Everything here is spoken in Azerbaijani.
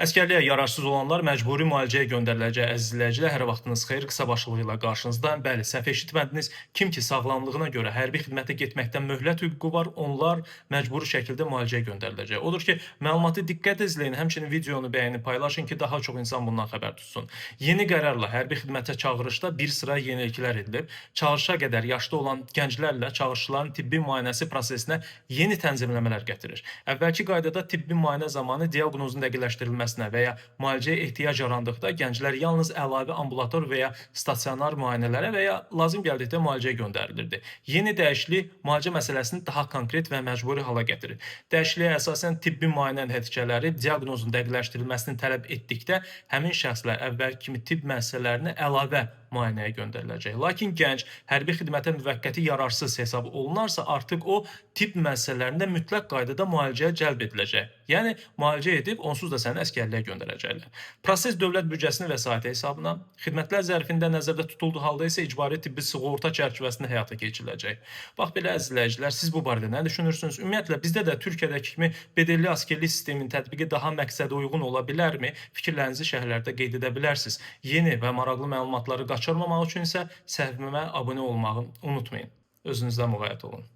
Əskərliyə yararsız olanlar məcburi müalicəyə göndəriləcək. Əziz izləyicilər, hər vaxtınız xeyir. Qısa başlığı ilə qarşınızdayım. Bəli, səhv eşitmədiniz. Kim ki sağlamlığına görə hərbi xidmətə getməkdən möhlət hüququ var, onlar məcburi şəkildə müalicəyə göndəriləcək. Odur ki, məlumatı diqqətlə izləyin. Həmçinin videonu bəyənib paylaşın ki, daha çox insan bundan xəbər tutsun. Yeni qərarla hərbi xidmətə çağırışda bir sıra yeniliklər edilib. Çağırışa qədər yaşda olan gənclərlə çağırışçıların tibbi müayinəsi prosesinə yeni tənzimləmələr gətirir. Əvvəlki qaydada tibbi müayinə zamanı diaqnozun dəqiqləşdirilməsi və ya müalicəyə ehtiyac yarandıqda gənclər yalnız əlavə ambulator və ya stasionar müayinələrə və ya lazım gəldikdə müalicəyə göndərilirdi. Yeni dəyişiklik müalicə məsələsini daha konkret və məcburi hala gətirir. Dəyişikliyə əsasən tibbi müayinə nəticələri diaqnozun dəqiqləşdirilməsini tələb etdikdə həmin şəxslər əvvəlki kimi tibb müəssisələrinə əlavə müayinəyə göndəriləcək. Lakin gənc hərbi xidmətə müvəqqəti yararsız hesab olunarsa, artıq o tibb müəssisələrində mütləq qaydada müalicəyə cəlb ediləcək. Yəni müalicə edib onsuz da səni əskərliyə göndərəcəklər. Proses dövlət büdcəsinin vəsaiti hesabına, xidmətlər zərfində nəzərdə tutulduğu halda isə icbari tibbi sığorta çərçivəsində həyata keçiriləcək. Bax belə əziz izləyicilər, siz bu barədə nə düşünürsünüz? Ümumiyyətlə bizdə də Türkiyədəki kimi bedelli askerlik sisteminin tətbiqi daha məqsədə uyğun ola bilərmi? Fikirlərinizi şərhlərdə qeyd edə bilərsiniz. Yeni və maraqlı məlumatları qaçırmamaq üçün isə səhifəmə abunə olmağı unutmayın. Özünüzdən müğayət olun.